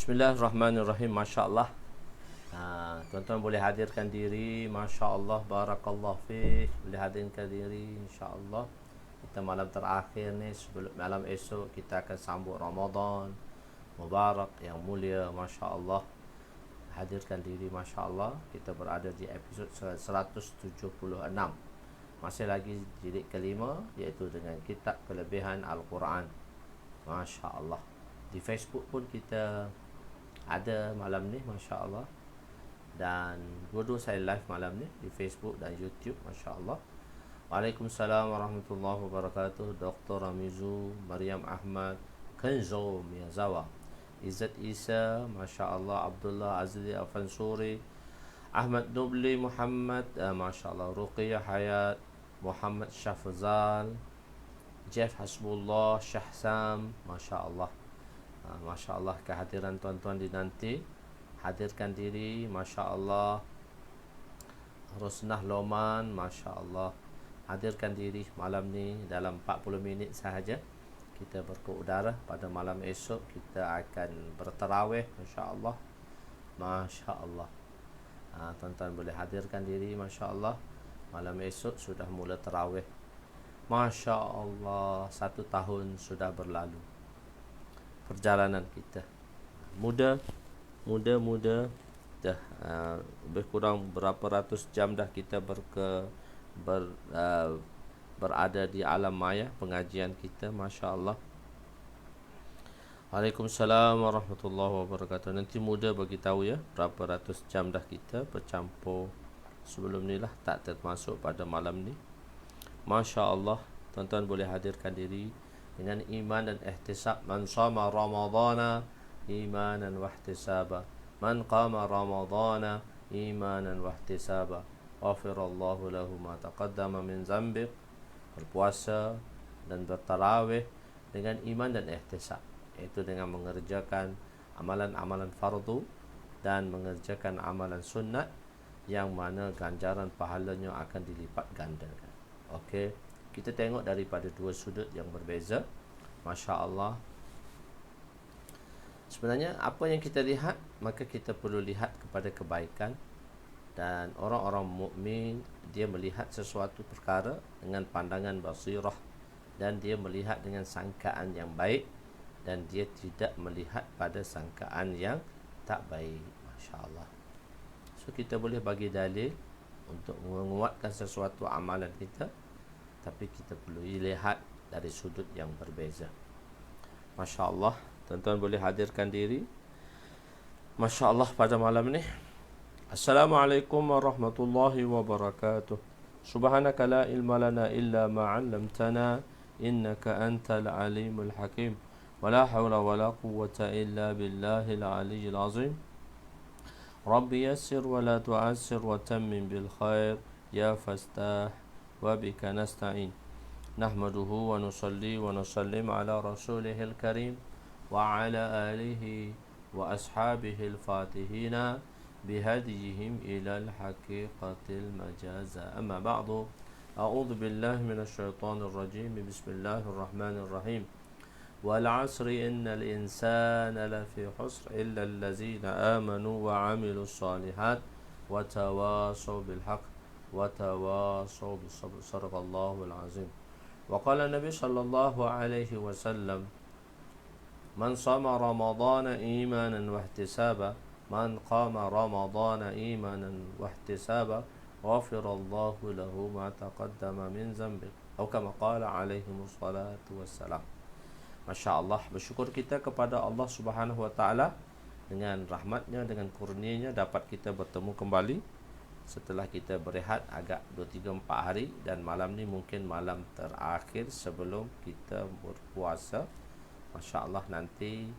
Bismillahirrahmanirrahim. Masya Allah. Tuan-tuan boleh hadirkan diri. Masya Allah. Barakallah fiqh. Boleh hadirkan diri. Insya Allah. Kita malam terakhir ni, sebelum malam esok kita akan sambut Ramadan Mubarak yang mulia. Masya Allah. Hadirkan diri. Masya Allah. Kita berada di episod 176. Masih lagi jilid kelima, iaitu dengan kitab kelebihan Al-Quran. Masya Allah. Di Facebook pun kita ada malam ni, Masya Allah. Dan dua-dua saya live malam ni di Facebook dan YouTube, Masya Allah. Waalaikumsalam warahmatullahi wabarakatuh. Dr. Ramizu, Maryam Ahmad, Kenzo Miyazawa, Izzat Isa, Masya Allah. Abdullah Azli Afansuri, Ahmad Nubli Muhammad, Masya Allah. Ruqiyah Hayat, Muhammad Syafzal, Jeff Hasbullah, Syahsam, Masya Allah. Masya Allah, kehadiran tuan-tuan dinanti. Hadirkan diri, Masya Allah. Rosnah Loman, Masya Allah. Hadirkan diri malam ni dalam 40 minit sahaja. Kita berkeudara. Pada malam esok kita akan berterawih, Masya Allah. Masya Allah. Tuan-tuan boleh hadirkan diri, Masya Allah. Malam esok sudah mula terawih. Masya Allah, 1 tahun sudah berlalu. Perjalanan kita muda dah, lebih kurang berapa ratus jam dah kita berada di alam maya pengajian kita. Masya Allah. Waalaikumsalam warahmatullahi wabarakatuh. Nanti muda bagi tahu ya berapa ratus jam dah kita bercampur sebelum ni lah, tak termasuk pada malam ni. Masya Allah. Tuan-tuan boleh hadirkan diri dengan iman dan ihtisab. Man shama ramadhana imanan wa ihtisaba, man qama ramadhana imanan wa ihtisaba, ghafirallahu lahu ma taqaddama min dzambi. Berpuasa dan bertarawih dengan iman dan ihtisab, iaitu dengan mengerjakan amalan-amalan fardu dan mengerjakan amalan sunat, yang mana ganjaran pahalanya akan dilipat gandakan. Okey, kita tengok daripada dua sudut yang berbeza. Masya Allah. Sebenarnya apa yang kita lihat, maka kita perlu lihat kepada kebaikan. Dan orang-orang mukmin, dia melihat sesuatu perkara dengan pandangan basirah, dan dia melihat dengan sangkaan yang baik, dan dia tidak melihat pada sangkaan yang tak baik. Masya Allah. So kita boleh bagi dalil untuk menguatkan sesuatu amalan kita, tapi kita perlu lihat dari sudut yang berbeza. Masya Allah. Tuan-tuan boleh hadirkan diri, Masya Allah, pada malam ni. Assalamualaikum warahmatullahi wabarakatuh. Subhanaka la ilma lana illa ma 'allamtana innaka antal alimul hakim. Wa la hawla wa la quwwata illa billahil aliyyil azim. Rabbi yassir wa la tu'assir wa tammim bil khair ya fastah wa bika nasta'in. Nahmaduhu wa nusalli wa nusallim ala rasulihil karim wa ala alihi wa ashabihil fatihina bihadiyihim ilal haqiqatil majaza. Amma ba'du. A'udhu billahi minasyaitanir rajim. Bismillahirrahmanirrahim. Wal 'asri innal insana lafi khusr illa allazina amanu wa 'amilus shalihat wa tawasaw bil haqq wa tawasaw bis sabr. Sadaqallahul azim. Wa qala Nabi sallallahu alaihi wasallam, man shama ramadhana imanan wa ihtisaba, man qama ramadhana imanan wa ihtisaba, ghafirallahu lahu ma taqaddama min dhanbi, atau kama qala alaihi wassalatu wassalam. Masya Allah. Bersyukur kita kepada Allah Subhanahu wa taala, dengan rahmatnya, dengan kurnianya dapat kita bertemu kembali setelah kita berehat agak 2-3-4 hari, dan malam ni mungkin malam terakhir sebelum kita berpuasa. Masya Allah. Nanti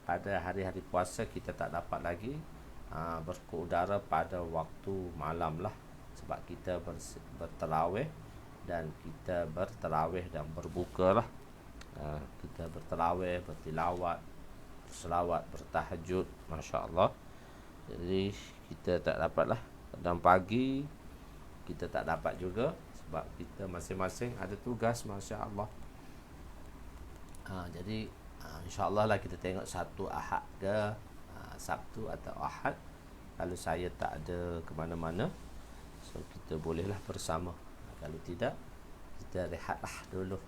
pada hari-hari puasa kita tak dapat lagi berkeudara pada waktu malam lah, sebab kita berterawih, dan kita berterawih dan berbuka lah. Kita berterawih, bertilawat, berselawat, bertahajud. Masya Allah. Jadi kita tak dapat lah. Dan pagi kita tak dapat juga, sebab kita masing-masing ada tugas. Masya Allah. Jadi InsyaAllah lah kita tengok satu Ahad ke Sabtu atau Ahad. Kalau saya tak ada ke mana-mana, so kita bolehlah bersama. Kalau tidak, kita rehatlah dulu.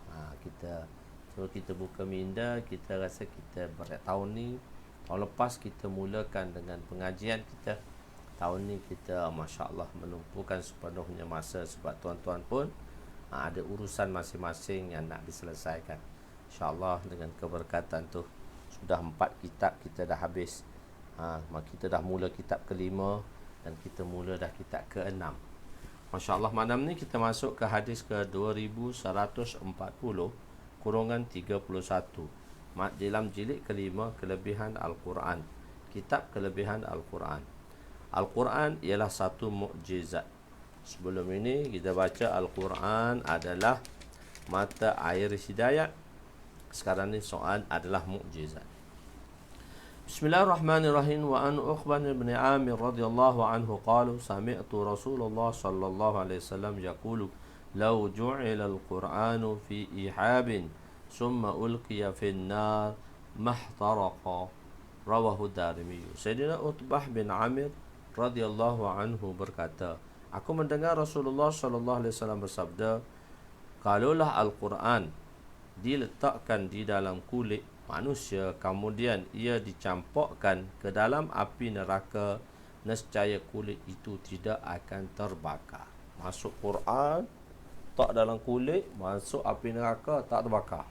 Kita buka minda, kita rasa kita tahun ni, tahun lepas kita mulakan dengan pengajian kita. Tahun ni kita masya-Allah menumpukan sepenuhnya masa sebab tuan-tuan pun ada urusan masing-masing yang nak diselesaikan. InsyaAllah dengan keberkatan tu sudah 4 kitab kita dah habis. Kita dah mula kitab ke-5 dan kita mula dah kitab ke-6. Masya-Allah, malam ni kita masuk ke hadis ke 2140 kurungan 31. Dalam jilid ke-5, kelebihan Al-Quran. Kitab kelebihan Al-Quran. Al-Quran ialah satu mukjizat. Sebelum ini kita baca Al-Quran adalah mata air hidayah. Sekarang ni soal adalah mukjizat. Bismillahirrahmanirrahim. Wa an Uqban bin Amir radhiyallahu anhu qalu sami'tu Rasulullah sallallahu alaihi wasallam yaqulu law ju'ila al-Qur'anu fi ihabin summa ulqiya fi an-nar mahtaraqa. Rawahu Darimi. Sayyidina Utbah bin Amir radhiyallahu anhu berkata, aku mendengar Rasulullah sallallahu alaihi wasallam bersabda, kalaulah Al-Quran diletakkan di dalam kulit manusia, kemudian ia dicampakkan ke dalam api neraka, nescaya kulit itu tidak akan terbakar. Masuk Quran, tak dalam kulit, masuk api neraka, tak terbakar.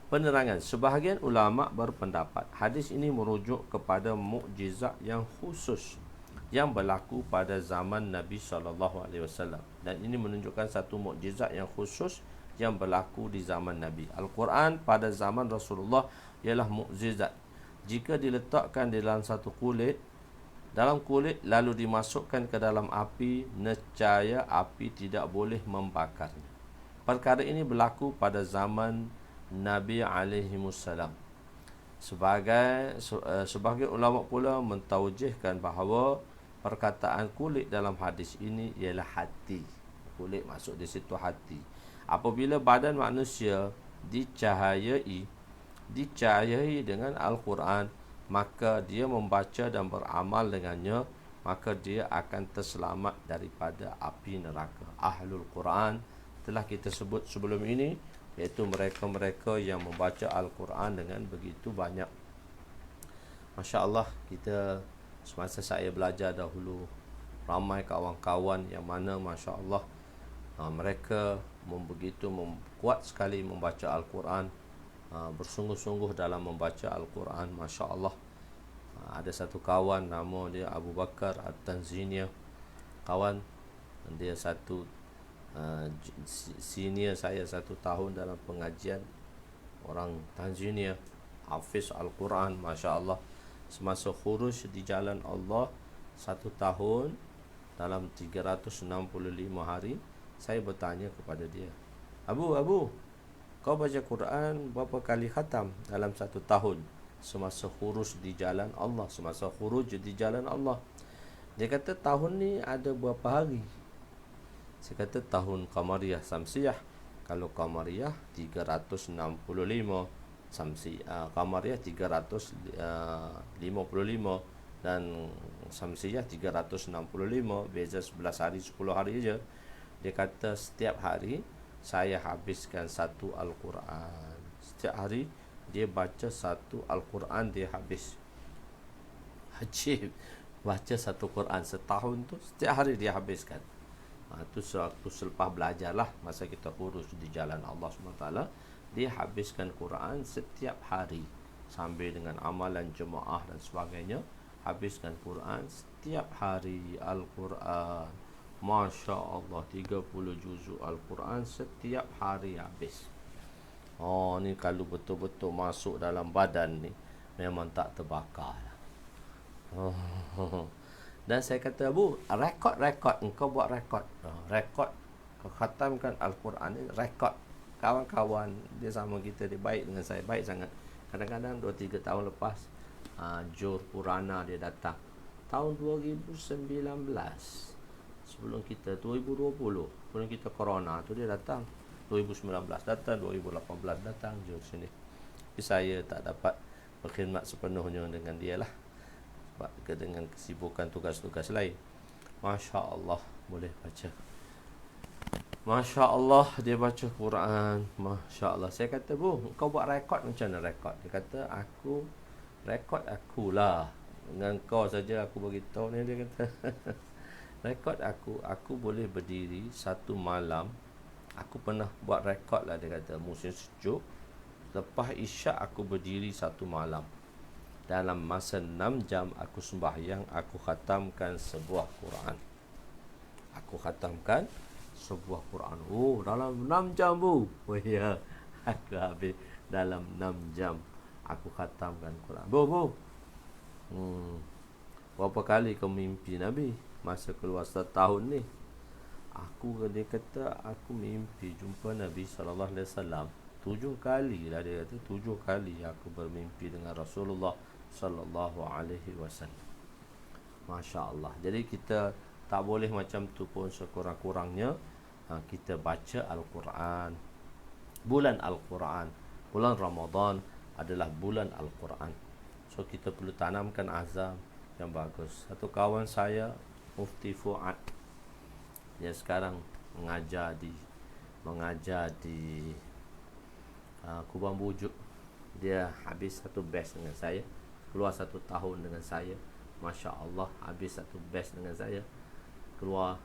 Penerangan, sebahagian ulama berpendapat hadis ini merujuk kepada mukjizat yang khusus yang berlaku pada zaman Nabi SAW, dan ini menunjukkan satu mukjizat yang khusus yang berlaku di zaman Nabi. Al-Quran pada zaman Rasulullah ialah mukjizat. Jika diletakkan di dalam satu kulit, lalu dimasukkan ke dalam api, nescaya api tidak boleh membakarnya. Perkara ini berlaku pada zaman Nabi alaihimussalam. Sebagai ulama pula mentaujiihkan bahawa perkataan kulit dalam hadis ini ialah hati. Kulit masuk di situ hati. Apabila badan manusia dicahayai dengan Al-Quran, maka dia membaca dan beramal dengannya, maka dia akan terselamat daripada api neraka. Ahlul Quran telah kita sebut sebelum ini, iaitu mereka-mereka yang membaca Al-Quran dengan begitu banyak. Masya Allah, kita semasa saya belajar dahulu, ramai kawan-kawan yang mana Masya Allah mereka begitu kuat sekali membaca Al-Quran, bersungguh-sungguh dalam membaca Al-Quran. Masya Allah, ada satu kawan nama dia Abu Bakar At-Tanzania. Kawan dia satu senior saya 1 tahun dalam pengajian, orang Tanzania, hafiz Al-Quran. Masya Allah, semasa khuruj di jalan Allah 1 tahun dalam 365 hari, saya bertanya kepada dia, Abu, kau baca Quran berapa kali khatam dalam 1 tahun semasa khuruj di jalan Allah? Dia kata, tahun ni ada berapa hari? Saya kata, tahun Qamariyah Samsiyah. Kalau Qamariyah 365, Qamariyah 355 dan Samsiyah 365, beza 11 hari, 10 hari je. Dia kata, setiap hari saya habiskan 1 Al-Quran. Setiap hari dia baca 1 Al-Quran, dia habis. Ajib, baca 1 Quran setahun tu, setiap hari dia habiskan. Itu sewaktu selepas belajarlah, masa kita kurus di jalan Allah SWT, dia habiskan Quran setiap hari, sambil dengan amalan jemaah dan sebagainya. Habiskan Quran setiap hari. Al-Quran, Masya Allah, 30 juzuk Al-Quran setiap hari habis. Ni kalau betul-betul masuk dalam badan ni, memang tak terbakar. Dan saya kata, Abu, rekod engkau buat rekod. Rekod kau khatamkan Al-Quran ni, rekod. Kawan-kawan dia sama kita, dia baik dengan saya, baik sangat. Kadang-kadang 2-3 tahun lepas, Jor Purana dia datang tahun 2019, sebelum kita 2020, sebelum kita corona tu dia datang. 2019 datang, 2018 datang Jor sini. Tapi saya tak dapat berkhidmat sepenuhnya dengan dia lah. dengan kesibukan tugas-tugas lain. Masya Allah, boleh baca. Masya Allah, dia baca Quran. Masya Allah. Saya kata, bu, kau buat rekod macam mana rekod? Dia kata, aku rekod akulah. Dengan kau saja aku beritahu ni, dia kata. Rekod aku boleh berdiri satu malam. Aku pernah buat rekod lah, dia kata, musim sejuk. Lepas isyak aku berdiri satu malam. Dalam masa 6 jam aku sembahyang, aku khatamkan sebuah Quran. Aku khatamkan sebuah Quran. Oh, dalam 6 jam, bu. Oh ya, aku habis dalam 6 jam aku khatamkan Quran. Bu. Berapa kali kau mimpi Nabi masa keluar setahun ni? Dia kata, aku mimpi jumpa Nabi SAW 7 kali lah, dia kata. 7 kali aku bermimpi dengan Rasulullah SAW. Masya Allah. Jadi kita tak boleh macam tu pun. Sekurang-kurangnya kita baca Al-Quran. Bulan Al-Quran, bulan Ramadan adalah bulan Al-Quran. So kita perlu tanamkan azam yang bagus. Satu kawan saya, Mufti Fuad, dia sekarang mengajar di Kubang Bujuk. Dia habis satu batch dengan saya, keluar 1 tahun dengan saya. Masya Allah, habis satu batch dengan saya, keluar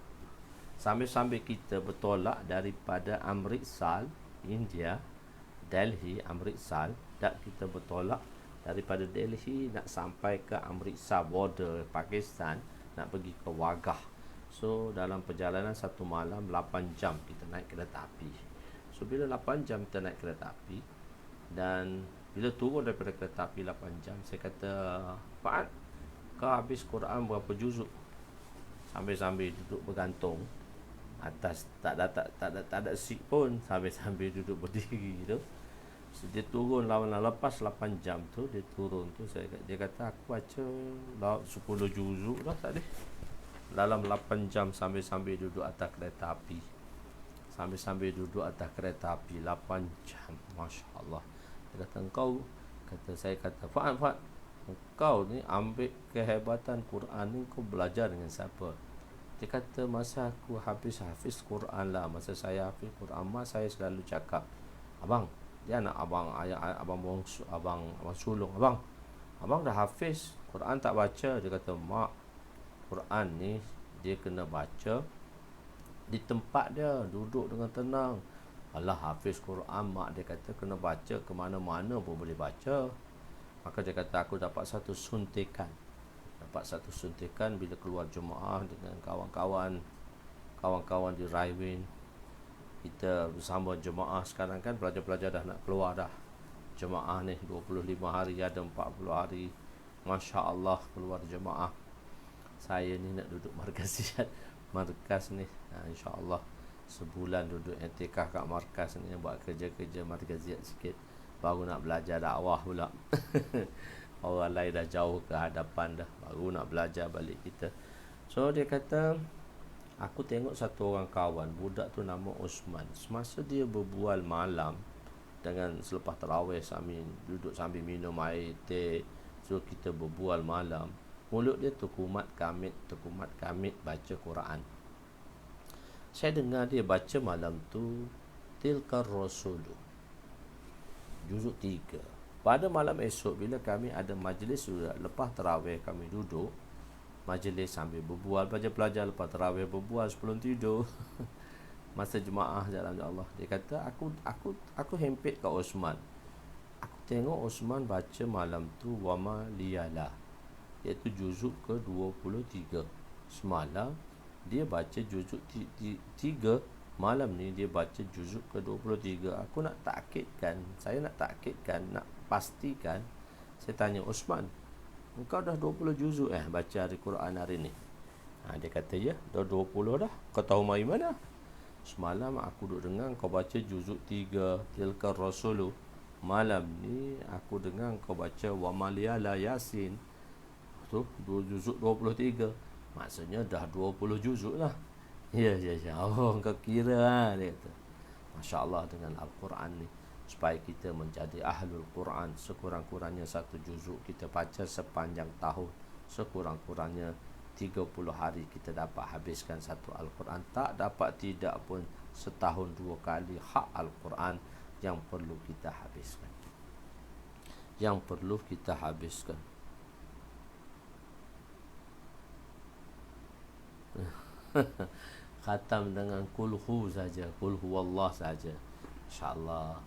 sambil-sambil kita bertolak daripada Amritsar, India, Delhi, Amritsar, dan kita bertolak daripada Delhi nak sampai ke Amritsar border Pakistan, nak pergi ke Wagah. So dalam perjalanan 1 malam 8 jam kita naik kereta api. So bila 8 jam kita naik kereta api, dan bila turun daripada kereta api 8 jam, saya kata, Pak, kau habis Quran berapa juzuk? Sambil-sambil duduk bergantung atas, tak ada seat pun, sambil-sambil duduk berdiri tu. So, dia turun lepas 8 jam tu, dia turun tu, dia kata, aku baca 10 juzuk dah tadi dalam 8 jam sambil-sambil duduk atas kereta api. 8 jam. Masya Allah. Dia kata, saya kata, Fuad, kau ni ambil kehebatan Quran ni, kau belajar dengan siapa? Dia kata, masa aku hafiz Quran lah, masa saya hafiz Quran, mak saya selalu cakap, abang, dia anak abang, abang sulung abang dah hafiz Quran tak baca. Dia kata, mak, Quran ni dia kena baca di tempat dia, duduk dengan tenang. Alah, hafiz Quran, mak, dia kata, kena baca ke mana-mana pun boleh baca. Maka dia kata, aku dapat satu suntikan bila keluar jemaah dengan kawan-kawan di Raiwin. Kita bersama jemaah. Sekarang kan pelajar-pelajar dah nak keluar dah. Jemaah ni 25 hari, ada 40 hari. Masya Allah, keluar jemaah. Saya ni nak duduk markas ni, insya-Allah sebulan duduk i'tikaf kat markas ni, buat kerja-kerja markaziat sikit, baru nak belajar dakwah pula. Orang lain dah jauh ke hadapan dah, baru nak belajar balik kita. So dia kata, aku tengok satu orang kawan, budak tu nama Osman. Semasa dia berbual malam dengan selepas tarawih, sambil duduk sambil minum air teh, so kita berbual malam, mulut dia terkumat kamit baca Quran. Saya dengar dia baca malam tu Tilkar Rasulu, juzuk 3. Pada malam esok, bila kami ada majlis, lepas tarawih kami duduk majlis sambil berbual, pelajar-pelajar lepas tarawih berbual sebelum tidur. Masa jemaah jalan Allah, dia kata, aku hempit kat Osman. Aku tengok Osman baca malam tu Wama Liyala, iaitu juzuk ke-23. Semalam dia baca juzuk 3, malam ni dia baca juzuk ke-23. Saya nak takkidkan, nak pastikan. Saya tanya, Osman, engkau dah 20 juzuk baca hari Quran hari ni? Dia kata, ya, dah 20 dah. Kau tahu mai mana? Semalam aku duduk dengar kau baca juzuk 3 Tilkar Rasulu. Malam ni aku dengar kau baca Wa Maliyala Yasin. Tu 2 juzuk 23. Maksudnya dah 20 juzuk lah. Ya. Oh, kau kira dia kata. Masya Allah, dengan Al-Quran ni, supaya kita menjadi Ahlul Quran, sekurang-kurangnya 1 juzuk kita baca sepanjang tahun. sekurang-kurangnya 30 hari kita dapat habiskan satu Al-Quran. Tak dapat tidak pun setahun 2 kali hak Al-Quran yang perlu kita habiskan. Yang perlu kita habiskan. Khatam dengan kulhu saja, kulhu Allah saja. InsyaAllah.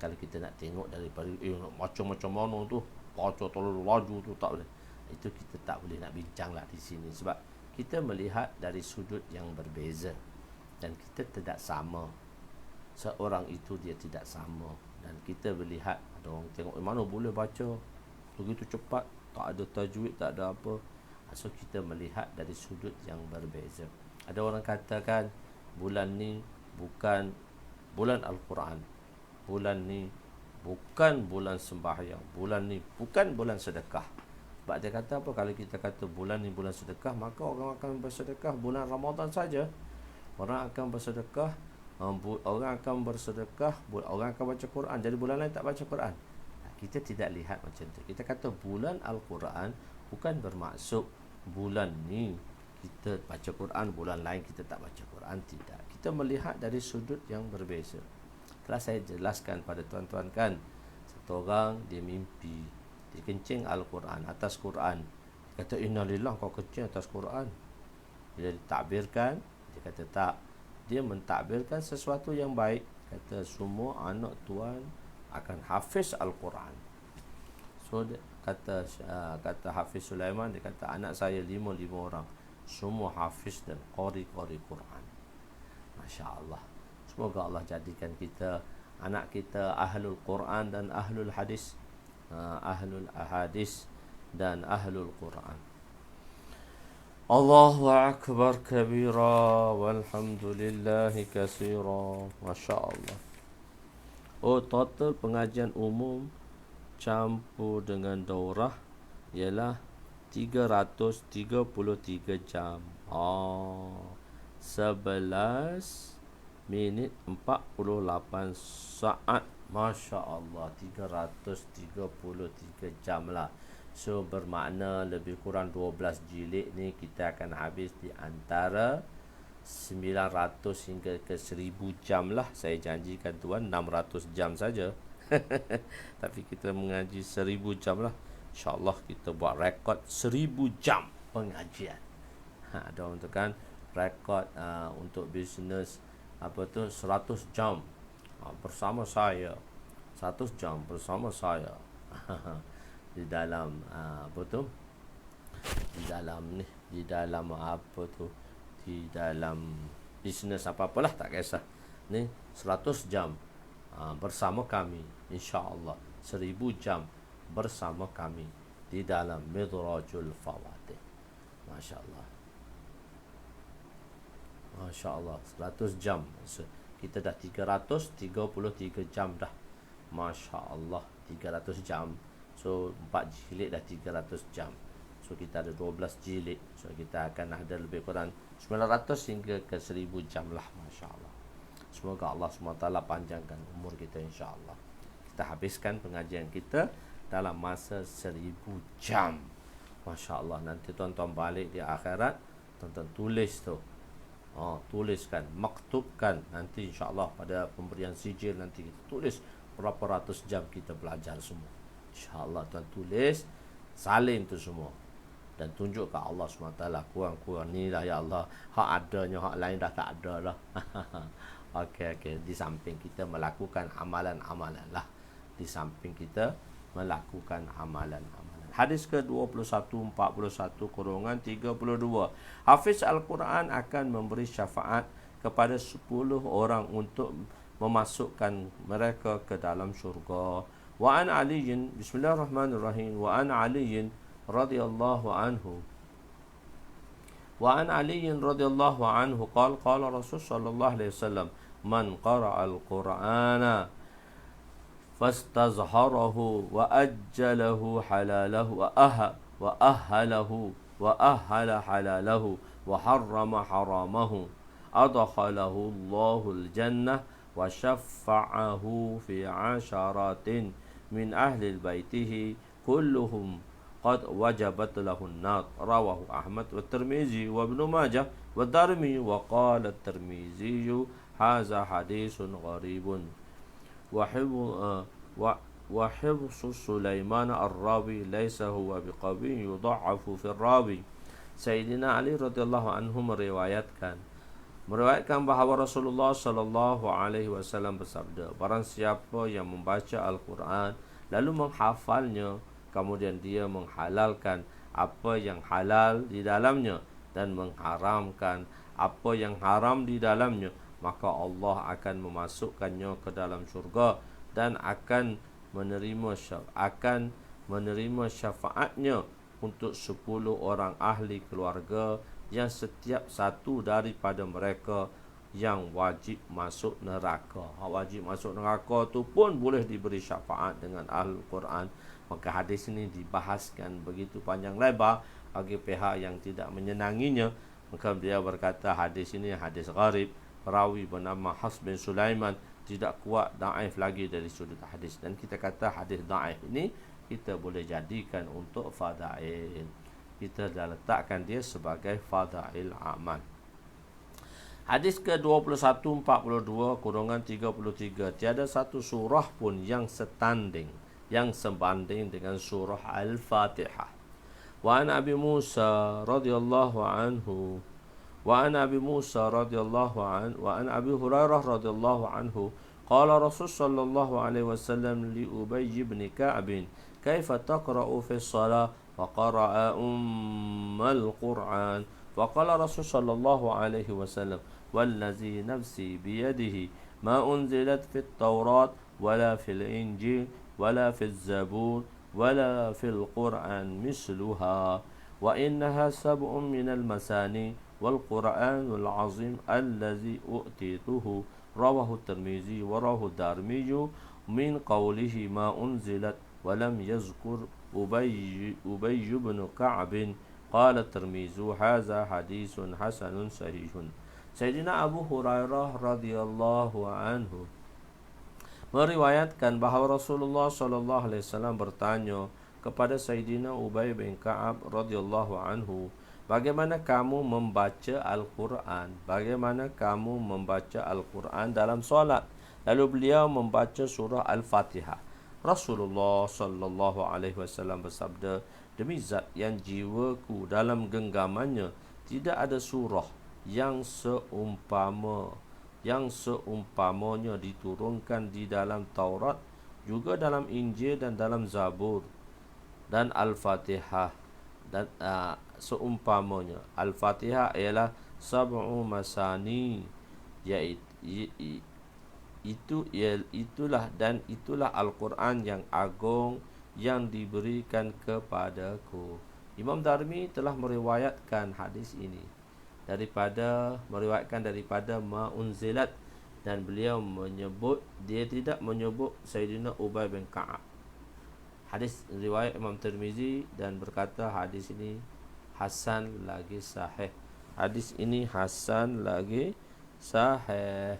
Kalau kita nak tengok daripada macam-macam mana tu, baca terlalu laju tu, tak boleh. Itu kita tak boleh nak bincang lah di sini. Sebab kita melihat dari sudut yang berbeza. Dan kita tidak sama. Seorang itu dia tidak sama. Dan kita melihat, ada orang tengok, mana boleh baca begitu cepat, tak ada tajwid, tak ada apa. So kita melihat dari sudut yang berbeza. Ada orang katakan bulan ni bukan bulan Al-Quran, bulan ni bukan bulan sembahyang, bulan ni bukan bulan sedekah. Sebab dia kata apa? Kalau kita kata bulan ni bulan sedekah, maka orang akan bersedekah bulan Ramadan saja. Orang akan bersedekah, orang akan bersedekah, orang akan baca Quran. Jadi bulan lain tak baca Quran. Kita tidak lihat macam tu. Kita kata bulan Al-Quran bukan bermaksud bulan ni kita baca Quran, bulan lain kita tak baca Quran. Tidak. Kita melihat dari sudut yang berbeza. Telah saya jelaskan pada tuan-tuan kan, satu orang dia mimpi dia kencing Al-Quran atas Quran. Dia kata innalillah, kau kencing atas Quran. Bila ditakbirkan, dia kata tak. Dia mentakbirkan sesuatu yang baik. Kata semua anak tuan akan hafiz Al-Quran. So kata Hafiz Sulaiman, dia kata anak saya 5 orang, semua hafiz dan qari Quran. Masya-Allah. Semoga Allah jadikan kita, anak kita ahlul Quran dan ahlul hadis, ahlul ahadis dan ahlul Quran. Allahu akbar kabira walhamdulillahi katsira. Masya-Allah. Oh, total pengajian umum campur dengan daurah ialah 333 jam. 11 minit 48 saat. Masya Allah, 333 jam lah. So bermakna lebih kurang 12 jilid ni kita akan habis di antara 900 hingga ke 1000 jam lah. Saya janjikan tuan 600 jam saja. Tapi kita mengaji 1000 jam lah. InsyaAllah kita buat rekod 1000 jam pengajian. Ada orang tu kan rekod untuk bisnes apa tu 100 jam bersama saya, 100 jam bersama saya. Di dalam apa tu, di dalam ni, di dalam apa tu, di dalam bisnes apa-apalah, tak kisah. Ni 100 jam bersama kami, insya-Allah 1000 jam bersama kami di dalam Midrajul Fawadih. Masya-Allah. Masya-Allah, 100 jam. Kita dah 333 jam dah. Masya-Allah, 300 jam. So 4 jilid dah 300 jam. So kita ada 12 jilid. So kita akan ada lebih kurang 900 hingga ke 1000 jam lah. Masya-Allah. Semoga Allah SWT panjangkan umur kita, insya-Allah. Kita habiskan pengajian kita dalam masa 1000 jam. Masya-Allah. Nanti tuan-tuan balik di akhirat, tuan-tuan tulis tu. Tuliskan, maktubkan. Nanti insya-Allah pada pemberian sijil nanti kita tulis berapa ratus jam kita belajar semua. InsyaAllah tuan tulis, salin tu semua dan tunjuk ke Allah SWT, kurang-kurang ni lah ya Allah, hak adanya, hak lain dah tak ada lah. Okey, di samping kita melakukan amalan-amalan lah, di samping kita melakukan amalan-amalan. Hadis ke-2141 kurungan 32. Hafiz Al-Quran akan memberi syafaat kepada 10 orang untuk memasukkan mereka ke dalam syurga. Wa an aliyin, bismillahirrahmanirrahim, wa an aliyin radhiyallahu anhu. Wa an aliyin radhiyallahu anhu qala Rasul sallallahu alaihi wasallam, man qara'a al-Qur'ana fastazharahu wa ajjalahu halalahu wa ahhala halalahu wa harrama haramahu adkhalahu Allahul jannah wa syaffa'ahu fi 'asharatin min ahli baitihi kulluhum qad wajabat lahun nar. Rawahu Ahmad wa Tirmizi wa Ibnu Majah wa Darimi wa qala Tirmizi hadza hadisun gharibun wa hifzu Sulaiman ar-rawi laysa huwa biqawi yudha'afu fi ar-rawi. Sayyidina Ali radhiyallahu anhu meriwayatkan bahawa Rasulullah sallallahu alaihi wasallam bersabda, barang siapa yang membaca Al-Quran lalu menghafalnya, kemudian dia menghalalkan apa yang halal di dalamnya dan mengharamkan apa yang haram di dalamnya, maka Allah akan memasukkannya ke dalam syurga dan akan menerima syafaatnya untuk 10 orang ahli keluarga yang setiap satu daripada mereka yang wajib masuk neraka. Wajib masuk neraka tu pun boleh diberi syafaat dengan Al-Quran. Maka hadis ini dibahaskan begitu panjang lebar bagi pihak yang tidak menyenanginya. Maka dia berkata hadis ini hadis gharib. Perawi bernama Hafs bin Sulaiman tidak kuat, daif lagi dari sudut hadis. Dan kita kata hadis daif ini kita boleh jadikan untuk fadail. Kita dah letakkan dia sebagai fadail amal. Hadis ke-21, 42, kurungan 33. Tiada satu surah pun yang setanding, yang sebanding dengan surah Al-Fatihah. Wa an Abi Musa radhiyallahu anhu wa an Abi Musa radhiyallahu anhu wa an Abi Hurairah radhiyallahu anhu qala Rasul sallallahu alaihi wasallam li Ubay bin Ka'b kaifa taqra'u fi shalah فقرأ القرآن فقال رسول صلى الله عليه وسلم والذي نفسي بيده ما أنزلت في التوراة ولا في الإنجيل ولا في الزبور ولا في القرآن مثلها وإنها 7 من المثاني والقرآن العظيم الذي أؤتيته. رواه الترمذي ورواه الدارمي من قوله ما أنزلت ولم يذكر أبي بن كعب. قال الترمذي هذا حديث حسن صحيح. Sayyidina Abu Hurairah radhiyallahu anhu meriwayatkan bahawa Rasulullah sallallahu alaihi wasallam bertanya kepada Sayyidina Ubay bin Ka'ab radhiyallahu anhu, bagaimana kamu membaca Al-Quran? Bagaimana kamu membaca Al-Quran dalam solat? Lalu beliau membaca surah Al-Fatihah. Rasulullah sallallahu alaihi wasallam bersabda, demi zat yang jiwaku dalam genggamannya, tidak ada surah yang seumpamanya diturunkan di dalam Taurat, juga dalam Injil dan dalam Zabur dan Al-Fatihah. Dan seumpamanya Al-Fatihah ialah 7 masani, itulah Al-Quran yang agung yang diberikan kepadaku. Imam Darimi telah meriwayatkan hadis ini daripada ma unzilat, dan beliau dia tidak menyebut Sayyidina Ubay bin Ka'ab. Hadis riwayat Imam Tirmizi dan berkata hadis ini hasan lagi sahih. Hadis ini hasan lagi sahih.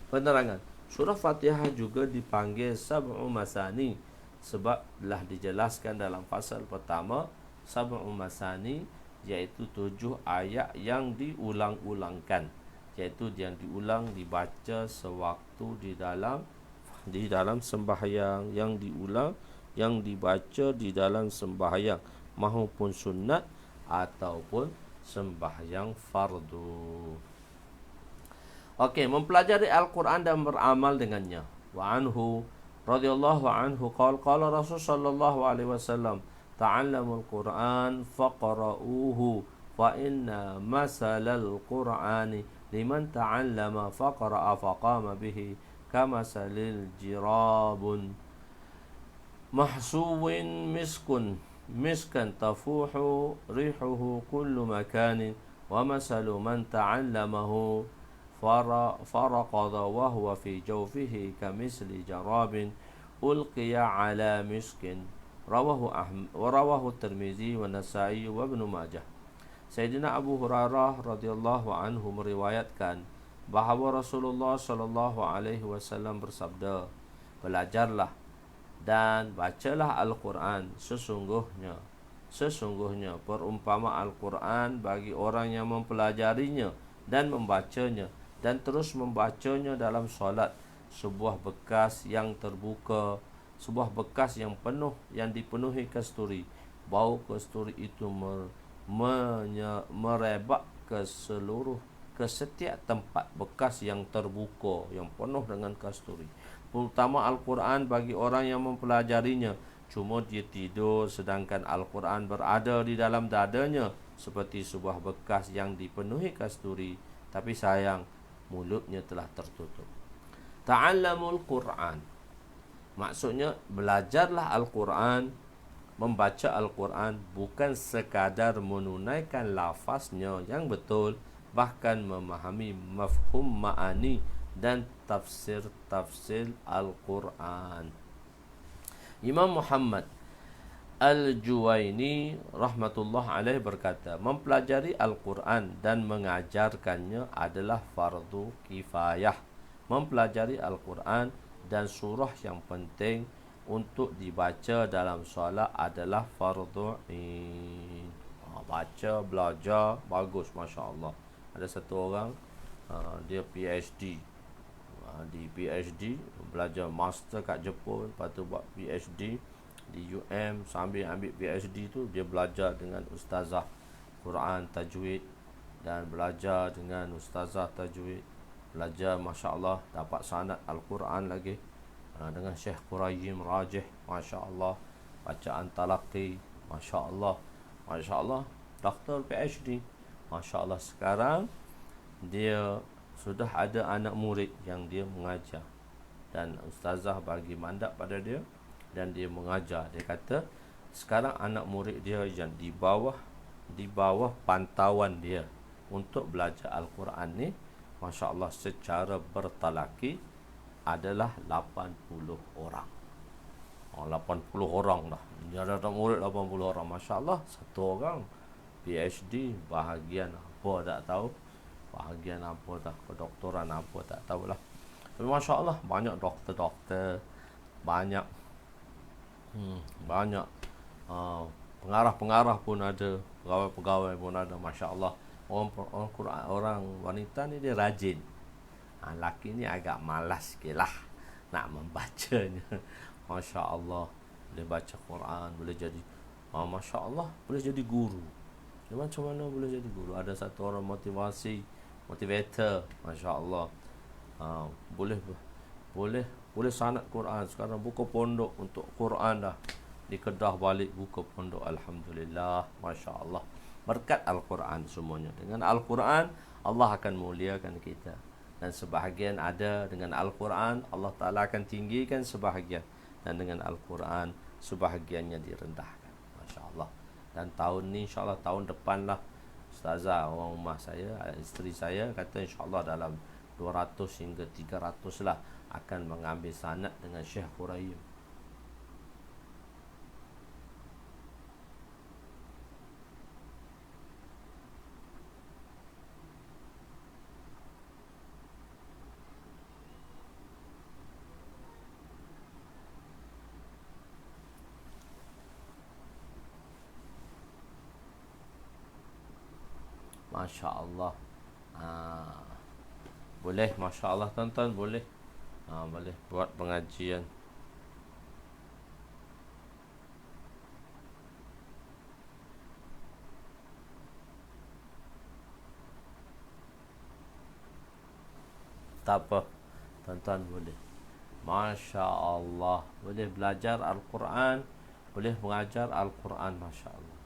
Penerangan, surah Fatihah juga dipanggil 7 masani sebab telah dijelaskan dalam fasal pertama 7 masani, iaitu 7 ayat yang diulang-ulangkan, iaitu yang diulang dibaca sewaktu di dalam sembahyang, yang diulang yang dibaca di dalam sembahyang maupun sunat ataupun sembahyang fardu. Okey, mempelajari Al-Quran dan beramal dengannya. Wa anhu radhiyallahu anhu qala Rasul sallallahu alaihi wasallam, ta'allamul Quran faqra'uhu fa inna masalal Qur'ani liman ta'allama faqra'a faqama bihi kamasalil jirabun mahsuwin miskan tafuhu rihuhu kullu makanin wa masalu man ta'allamahu فرقض وهو في جوفه كمثل جراب ألقي على مسك. رواه الترمذي والنسائي وابن ماجه. Sayyidina Abu Hurairah radhiyallahu anhu meriwayatkan bahawa Rasulullah sallallahu alaihi wasallam bersabda, belajarlah Dan bacalah Al-Quran. Sesungguhnya perumpama Al-Quran bagi orang yang mempelajarinya dan membacanya dan terus membacanya dalam solat, sebuah bekas yang terbuka, sebuah bekas yang penuh, yang dipenuhi kasturi. Bau kasturi itu merebak ke setiap tempat, bekas yang terbuka, yang penuh dengan kasturi. Terutama Al-Quran bagi orang yang mempelajarinya. Cuma dia tidur sedangkan Al-Quran berada di dalam dadanya, seperti sebuah bekas yang dipenuhi kasturi. Tapi sayang, mulutnya telah tertutup. Ta'allamul Quran, maksudnya belajarlah Al-Quran. Membaca Al-Quran bukan sekadar menunaikan lafaznya yang betul, bahkan memahami mafhum ma'ani dan tafsir-tafsir Al-Quran. Imam Muhammad Al-Juwaini rahmatullah alaih berkata, mempelajari Al-Quran dan mengajarkannya adalah fardu kifayah. Mempelajari Al-Quran dan surah yang penting untuk dibaca dalam solat adalah fardu ain. Baca, belajar, bagus, Masya Allah. Ada satu orang, dia PhD. Di PhD, belajar master kat Jepun, lepas tu buat PhD di UM. Sambil ambil PhD tu, dia belajar dengan ustazah Quran tajwid dan belajar dengan ustazah tajwid. Belajar, Masya Allah, dapat sanad Al-Quran lagi dengan Syekh Qurayyim Rajih, Masya Allah. Bacaan talaqi, Masya Allah, Masya Allah. Doktor PhD, Masya Allah. Sekarang dia sudah ada anak murid yang dia mengajar, dan ustazah bagi mandat pada dia dan dia mengajar. Dia kata sekarang anak murid dia yang di bawah pantauan dia untuk belajar Al-Quran ni, Masya Allah, secara bertalaki adalah 80 orang. 80 orang dah. Dia ada murid 80 orang. Masya Allah, satu orang PhD, bahagian apa tak tahu. Bahagian apa tak, kedoktoran apa tak tahulah. Tapi Masya Allah, banyak doktor-doktor, banyak pengarah-pengarah pun ada, pegawai-pegawai pun ada. Masya Allah. Orang wanita ni dia rajin. Laki ni agak malas sikit lah nak membacanya. Masya Allah, boleh baca Quran, boleh jadi Masya Allah, boleh jadi guru. Dia macam mana boleh jadi guru? Ada satu orang motivator, Masya Allah. Boleh sanad Quran. Sekarang buka pondok untuk Quran dah. Di Kedah balik buka pondok, Alhamdulillah, Masya Allah. Berkat Al-Quran semuanya. Dengan Al-Quran Allah akan muliakan kita. Dan sebahagian ada dengan Al-Quran Allah Ta'ala akan tinggikan sebahagian, dan dengan Al-Quran sebahagiannya direndahkan, Masya Allah. Dan tahun ni insyaAllah, tahun depan lah, ustazah orang rumah saya, isteri saya kata insyaAllah dalam 200 hingga 300 lah akan mengambil sanad dengan Syekh Qurayyim. Masya Allah. Boleh, Masya Allah tuan-tuan, boleh. Boleh buat pengajian. Tak apa, tuan-tuan boleh. Masya Allah. Boleh belajar Al-Quran, boleh mengajar Al-Quran, Masya Allah.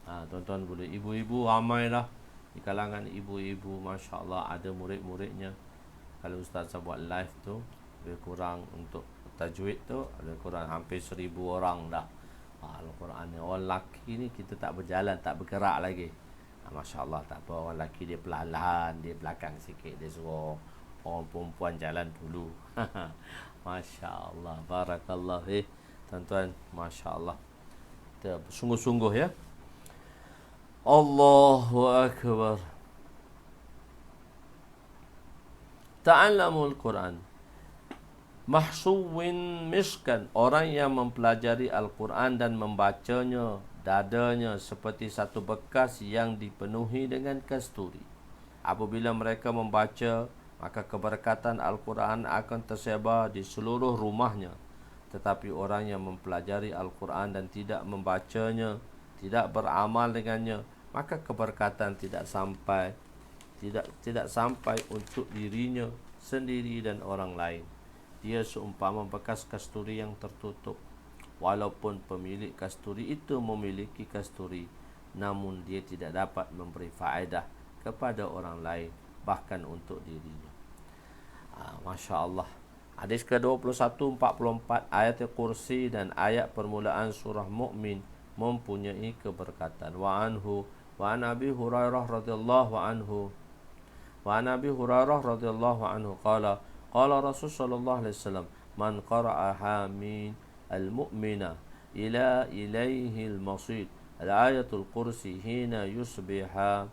Tuan-tuan boleh. Ibu-ibu ramai lah di kalangan ibu-ibu, Masya Allah, ada murid-muridnya. Kalau ustazah buat live tu, lebih kurang untuk tajwid tu, lebih kurang hampir 1000 orang dah. Al-Quran ni, orang lelaki ni kita tak berjalan, tak bergerak lagi. Masya Allah, tak apa. Orang lelaki dia perlahan, dia belakang sikit, dia suruh orang perempuan jalan dulu. Masya Allah, barakallah. Tuan-tuan, Masya Allah, kita sungguh-sungguh ya. Allahu Akbar. Ta'allamul Quran. Mahsuwin miskan, orang yang mempelajari Al-Quran dan membacanya, dadanya seperti satu bekas yang dipenuhi dengan kasturi. Apabila mereka membaca, maka keberkatan Al-Quran akan tersebar di seluruh rumahnya. Tetapi orang yang mempelajari Al-Quran dan tidak membacanya, tidak beramal dengannya, maka keberkatan tidak sampai untuk dirinya sendiri dan orang lain. Dia seumpama bekas kasturi yang tertutup. Walaupun pemilik kasturi itu memiliki kasturi, namun dia tidak dapat memberi faedah kepada orang lain, bahkan untuk dirinya. Masya Allah. Hadis ke-21, 44, ayat kursi dan ayat permulaan surah Mu'min mempunyai keberkatan. Wa an Abi Hurairah radhiyallahu anhu qala Rasul sallallahu alaihi wasallam, man qara'a hamin al-mu'mina ilayhi al-masir al-ayatul kursi hina yusbiha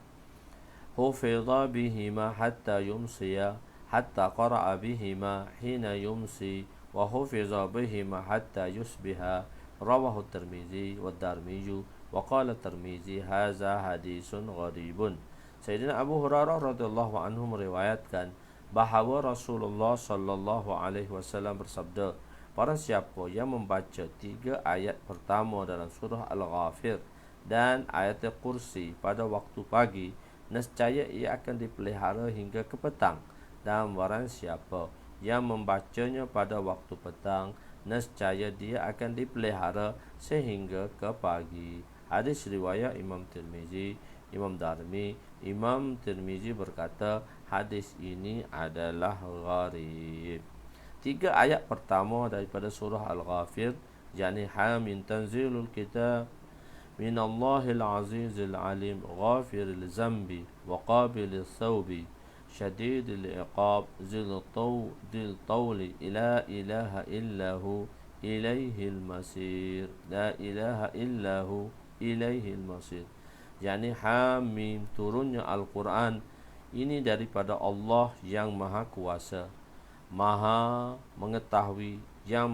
hufidha bihima hatta yumsiya hatta qara'a bihima hina yumsi wa hufidha bihima hatta yusbiha. Rawahu Tirmizi wa Darmiju wa qala Tirmizi hadza hadisun gharibun. Sayyidina Abu Hurairah radhiyallahu anhu meriwayatkan bahawa Rasulullah sallallahu alaihi wasallam bersabda, barang siapa yang membaca 3 ayat pertama dalam surah Al-Ghafir dan ayat kursi pada waktu pagi, nescaya ia akan dipelihara hingga ke petang. Dan barang siapa yang membacanya pada waktu petang, nescaya dia akan dipelihara sehingga ke pagi. Hadis riwayat Imam Tirmizi, Imam Darmi. Imam Tirmizi berkata, hadis ini adalah gharib. 3 ayat pertama daripada surah Al-Ghafir, yakni Hamim tanzilul kitab min Allahil azizil alim ghafiril zambi wa qabilis thawbi syadidil iqab zil tawli la ilaha illahu ilaihil masir, la ilaha illahu ilaihil masir. yakni Hamim, turunnya Al-Quran ini daripada Allah yang Maha Kuasa, Maha Mengetahui, yang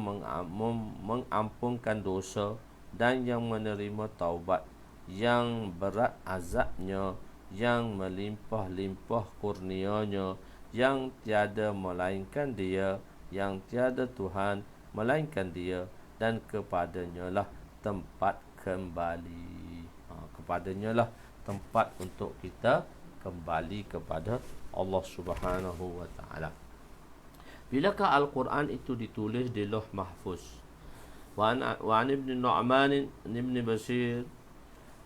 mengampunkan dosa dan yang menerima taubat, yang berat azabnya, yang melimpah-limpah kurnianya, yang tiada melainkan Dia, yang tiada Tuhan melainkan Dia, dan kepadanya lah tempat kembali. Kepadanya lah tempat untuk kita kembali kepada Allah Subhanahu wa taala. Bilakah Al-Quran itu ditulis di Lauh Mahfuz? Wa an Ibn Nu'man Ibn Bashir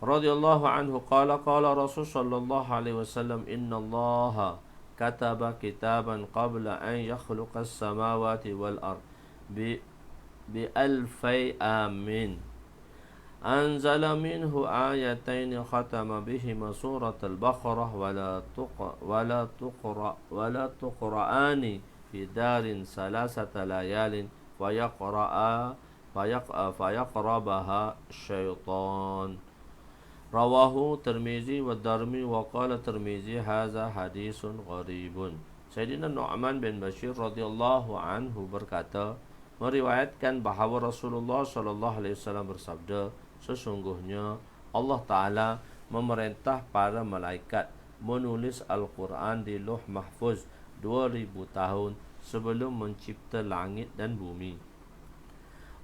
radhiyallahu anhu qala Rasul sallallahu alaihi wasallam, inna Allah kataba kitaban qabla an yakhluqa as-samawati wal ard bi alfi amin. Anzala minhu ayatain khatama bihima surat al-Baqarah wala tuqra'ani fi darin salasata layalin fayaqrabaha syaitan. Rawahu Tirmizi wa Darmi wa qala Tirmizi hadza hadisun gharibun. Sayyidina Nu'man bin Bashir radhiyallahu anhu berkata, meriwayatkan bahawa Rasulullah sallallahu alaihi wasallam bersabda, sesungguhnya Allah Ta'ala memerintah para malaikat menulis Al-Quran di Lauh Mahfuz 2000 tahun sebelum mencipta langit dan bumi.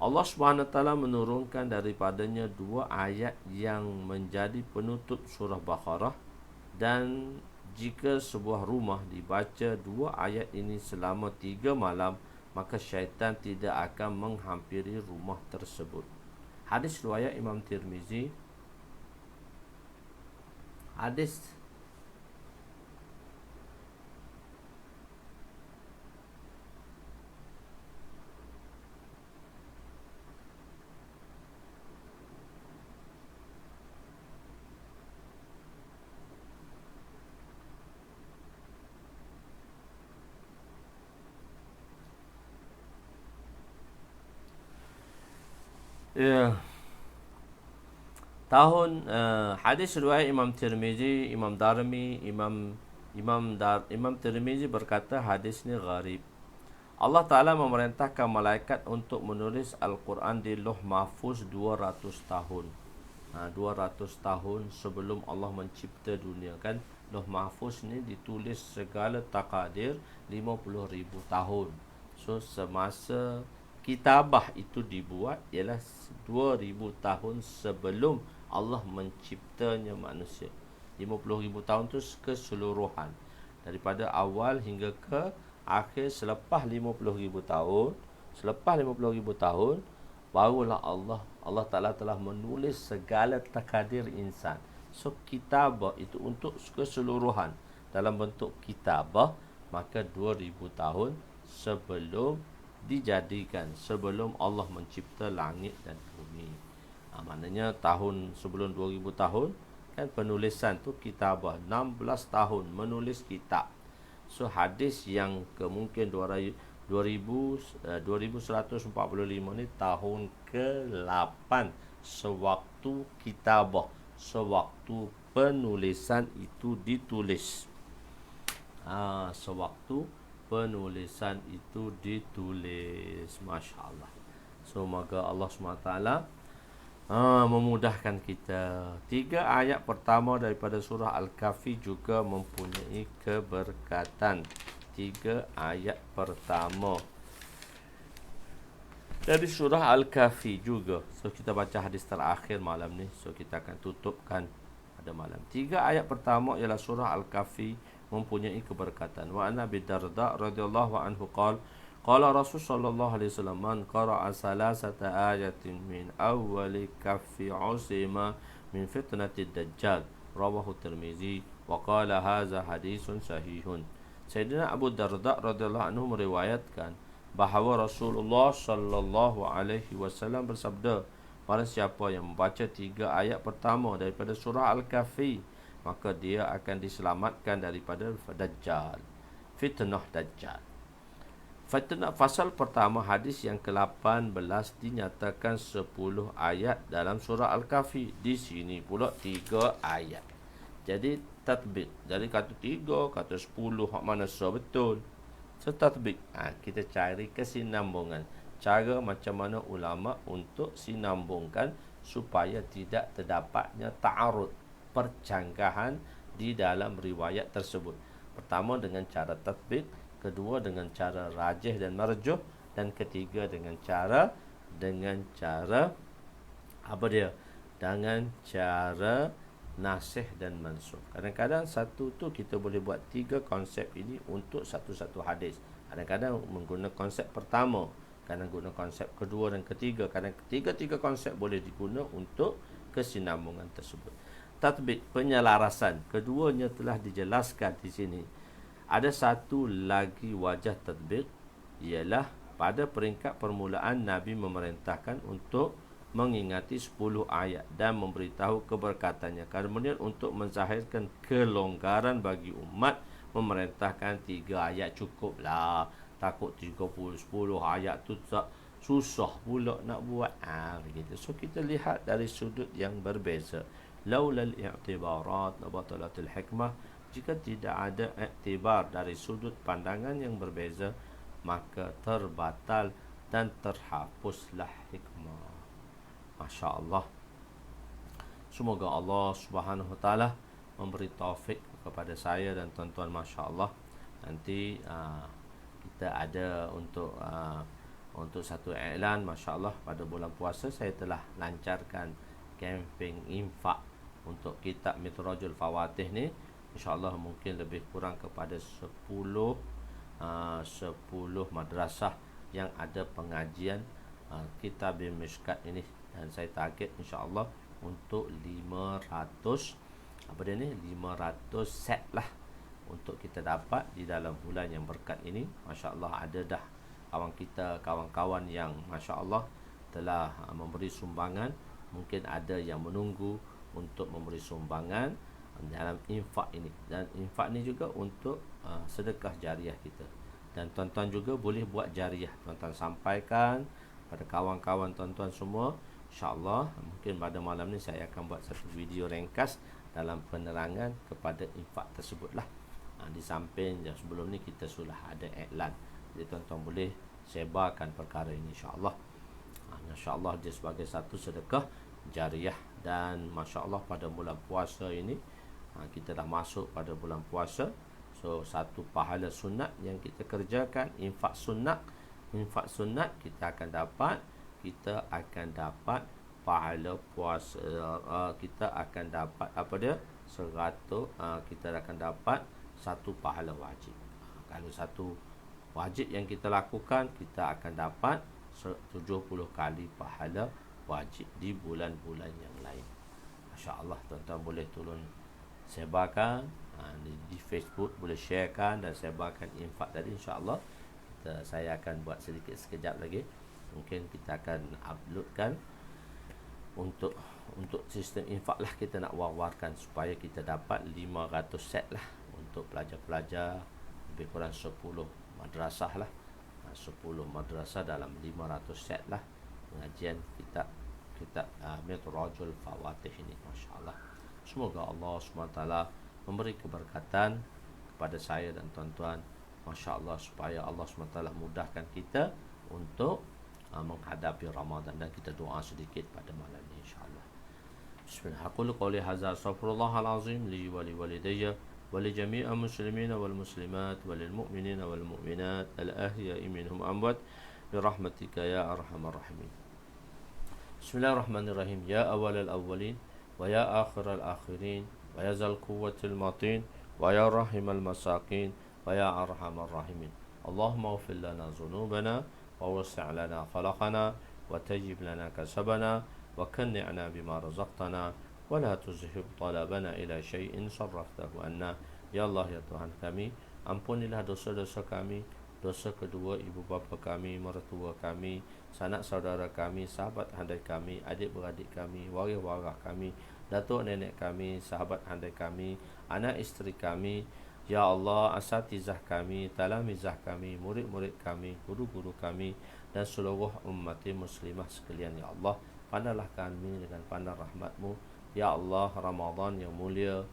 Allah SWT menurunkan daripadanya 2 ayat yang menjadi penutup surah Baqarah, dan jika sebuah rumah dibaca 2 ayat ini selama 3 malam, maka syaitan tidak akan menghampiri rumah tersebut. Hadis riwayat Imam Tirmizi. Hadis hadis riwayat Imam Tirmizi, Imam Darmi, Imam Tirmizi berkata hadis ni gharib. Allah Ta'ala memerintahkan malaikat untuk menulis Al-Quran di Lauh Mahfuz 200 tahun. 200 tahun sebelum Allah mencipta dunia kan. Lauh Mahfuz ni ditulis segala takadir 50,000 tahun. So semasa kitabah itu dibuat ialah 2,000 tahun sebelum Allah menciptanya manusia. 50,000 tahun tu keseluruhan, daripada awal hingga ke akhir. Selepas 50,000 tahun, barulah Allah Ta'ala telah menulis segala takadir insan. So kitabah itu untuk keseluruhan dalam bentuk kitabah, maka 2,000 tahun sebelum dijadikan, sebelum Allah mencipta langit dan bumi. Maknanya tahun sebelum 2,000 tahun kan penulisan tu kitabah. 16 tahun menulis kitab. So hadis yang kemungkin 2145 ni tahun ke-8 sewaktu kitabah, sewaktu penulisan itu ditulis. Sewaktu penulisan itu ditulis. Masya Allah. Semoga Allah SWT memudahkan kita. 3 ayat pertama daripada surah Al-Kahfi juga mempunyai keberkatan. 3 ayat pertama dari surah Al-Kahfi juga. So kita baca hadis terakhir malam ni. So kita akan tutupkan pada malam. 3 ayat pertama ialah surah Al-Kahfi mempunyai keberkatan. Wa ana Abi Darda radhiyallahu anhu qala Rasul sallallahu alaihi wasallam man qara'a salasata ayatin min awwali kahfi usima min fitnatid dajjal rawahu Tirmizi wa qala hadza hadisun sahihun. Sayyidina Abu Darda radhiyallahu anhu meriwayatkan bahawa Rasulullah sallallahu alaihi wasallam bersabda, barang siapa yang membaca 3 ayat pertama daripada surah Al-Kahfi, maka dia akan diselamatkan daripada Dajjal, fitnah Dajjal. Fitnah fasal pertama hadis yang ke-18 dinyatakan 10 ayat dalam surah Al-Kahfi. Di sini pula 3 ayat. Jadi tatbik. Jadi kata 3, kata 10, hak mana betul? So tatbik. Kita cari kesinambungan. Cara macam mana ulama untuk sinambungkan supaya tidak terdapatnya ta'arud, percanggahan di dalam riwayat tersebut. Pertama dengan cara tatbik, kedua dengan cara rajih dan marjuh, dan ketiga dengan cara apa dia? Dengan cara nasih dan mansukh. Kadang-kadang satu tu kita boleh buat 3 konsep ini untuk satu-satu hadis. Kadang-kadang menggunakan konsep pertama, kadang guna konsep kedua dan ketiga, kadang ketiga-tiga konsep boleh digunakan untuk kesinambungan tersebut. Tatbik, penyelarasan, keduanya telah dijelaskan di sini. Ada satu lagi wajah tatbik, ialah pada peringkat permulaan Nabi memerintahkan untuk mengingati 10 ayat dan memberitahu keberkatannya. Kemudian untuk menzahirkan kelonggaran bagi umat, memerintahkan 3 ayat cukuplah. Takut 10 ayat tu tak susah pula nak buat. Begitu. So kita lihat dari sudut yang berbeza. Laulal i'tibarat nabatalatul hikmah. Jika tidak ada iktibar dari sudut pandangan yang berbeza, maka terbatal dan terhapuslah hikmah. Masya Allah. Semoga Allah Subhanahu Wa Taala memberi taufik kepada saya dan tuan-tuan. Masya Allah. Nanti kita ada untuk satu iklan. Masya Allah, pada bulan puasa saya telah lancarkan camping infak untuk kitab Mitrajul Fawatih ni. InsyaAllah mungkin lebih kurang kepada 10 madrasah yang ada pengajian kitab Mishkat ini, dan saya target insyaAllah untuk 500 set lah untuk kita dapat di dalam bulan yang berkat ini. Masya Allah, ada dah kawan-kawan yang Masya Allah telah memberi sumbangan. Mungkin ada yang menunggu untuk memberi sumbangan dalam infak ini, dan infak ni juga untuk sedekah jariah kita. Dan tuan-tuan juga boleh buat jariah, tuan-tuan sampaikan pada kawan-kawan tuan-tuan semua. InsyaAllah mungkin pada malam ni saya akan buat satu video ringkas dalam penerangan kepada infak tersebut lah. Di samping sebelum ni kita sudah ada iklan Jadi tuan-tuan boleh sebarkan perkara ini insya-Allah. Insya-Allah dia sebagai satu sedekah jariah. Dan masya-Allah pada bulan puasa ini kita dah masuk pada bulan puasa. So satu pahala sunat yang kita kerjakan, infak sunat kita akan dapat pahala puasa. Kita akan dapat apa dia? 100, kita akan dapat satu pahala wajib. Kalau satu wajib yang kita lakukan, kita akan dapat 70 kali pahala wajib di bulan-bulan yang lain. Masya-Allah, tuan-tuan boleh tolong sebarkan di Facebook, boleh sharekan dan sebarkan infak tadi insya-Allah. Saya akan buat sedikit sekejap lagi. Mungkin kita akan uploadkan untuk sistem infak lah, kita nak war-warkan supaya kita dapat 500 set lah untuk pelajar-pelajar, lebih kurang 10 madrasah lah. 10 madrasah dalam 500 set lah pengajian kitab Midrajul Fawatih ini, masya-Allah. Semoga Allah SWT memberi keberkatan kepada saya dan tuan-tuan, masya-Allah, supaya Allah SWT mudahkan kita untuk menghadapi Ramadan. Dan kita doa sedikit pada malam ini insya-Allah. Bismillah. Aqulu qawli hadza astaghfirullahal azim li wa li walidayya wa li jami'il muslimina wal muslimat wa lil mu'minina wal mu'minat al ahya'i minhum amwat bi rahmatika ya arhamar rahimin. Bismillahirrahmanirrahim. Ya awwalal awwalin wa ya akhiral akhirin wa ya zal quwwatil matin wa ya rahimal masakin wa ya arhamar rahimin. Allahumma ighfir lana dhunubana wa wasi' lana khalaqana wa tajib lana kasabana wa kanni'na bima razaqtana wa la tuzhib talabana ila syai'in sarraftahu anna. Ya Allah, ya Tuhan kami, ampunilah dosa-dosa kami, dosa kedua ibu bapa kami, mertua kami, sanak saudara kami, sahabat handai kami, adik-beradik kami, waris-waris kami, datuk nenek kami, sahabat handai kami, anak isteri kami. Ya Allah, asatizah kami, talamizah kami, murid-murid kami, guru-guru kami, dan seluruh umat muslimah sekalian. Ya Allah, pandanglah kami dengan pandang rahmat-Mu. Ya Allah, Ramadan yang mulia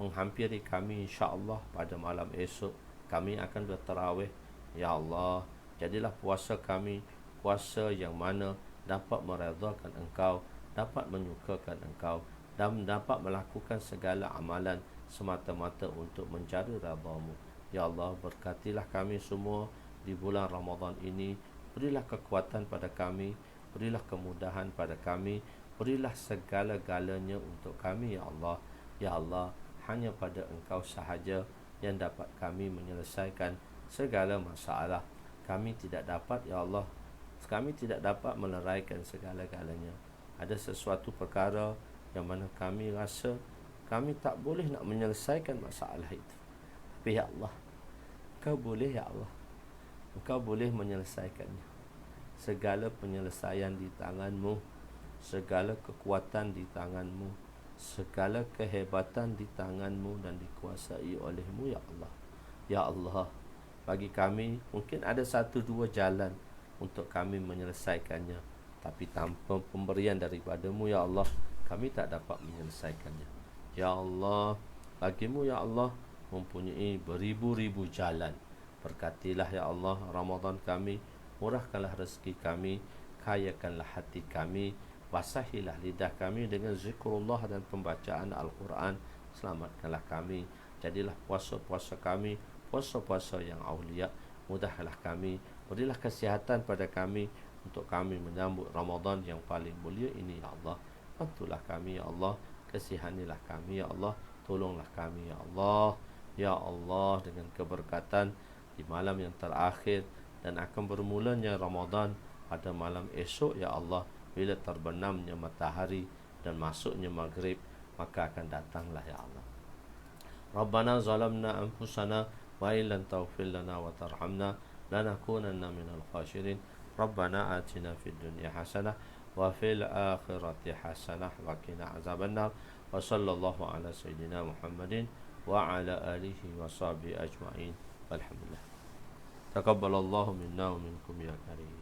menghampiri kami, insya-Allah pada malam esok kami akan bertarawih. Ya Allah, jadilah puasa kami puasa yang mana dapat meredhakan Engkau, dapat menyukakan Engkau, dan dapat melakukan segala amalan semata-mata untuk mencari redha-Mu. Ya Allah, berkatilah kami semua di bulan Ramadan ini. Berilah kekuatan pada kami, berilah kemudahan pada kami, berilah segala-galanya untuk kami. Ya Allah, ya Allah, hanya pada Engkau sahaja yang dapat kami menyelesaikan segala masalah. Kami tidak dapat, ya Allah, kami tidak dapat meleraikan segala-galanya. Ada sesuatu perkara yang mana kami rasa kami tak boleh nak menyelesaikan masalah itu. Tapi ya Allah, Engkau boleh. Ya Allah, Engkau boleh menyelesaikannya. Segala penyelesaian di tangan-Mu, segala kekuatan di tangan-Mu, segala kehebatan di tangan-Mu dan dikuasai oleh-Mu. Ya Allah, ya Allah, bagi kami mungkin ada 1-2 jalan untuk kami menyelesaikannya, tapi tanpa pemberian daripada-Mu, ya Allah, kami tak dapat menyelesaikannya. Ya Allah, bagi-Mu, ya Allah, mempunyai beribu-ribu jalan. Berkatilah, ya Allah, Ramadan kami, murahkanlah rezeki kami, kayakanlah hati kami, basahilah lidah kami dengan zikrullah dan pembacaan Al-Quran. Selamatkanlah kami, jadilah puasa-puasa kami puasa-puasa yang aulia. Mudahlah kami, berilah kesihatan pada kami untuk kami menyambut Ramadan yang paling mulia ini. Ya Allah, bantulah kami, ya Allah, kasihanilah kami, ya Allah, tolonglah kami, ya Allah. Ya Allah, dengan keberkatan di malam yang terakhir dan akan bermulanya Ramadan pada malam esok, ya Allah, bila terbenamnya matahari dan masuknya maghrib, maka akan datanglah, ya Allah. Rabbana zalamna anfusana wa illam taghfir lana wa tarhamna lanakunanna minal khasirin. Rabbana atina fid dunya hasanah wa fil akhirati hasanah wa qina azabannar. Wa sallallahu ala sayyidina Muhammadin wa ala alihi wa sahbihi ajma'in. Walhamdulillah. Taqabbalallahu minna wa minkum ya karim.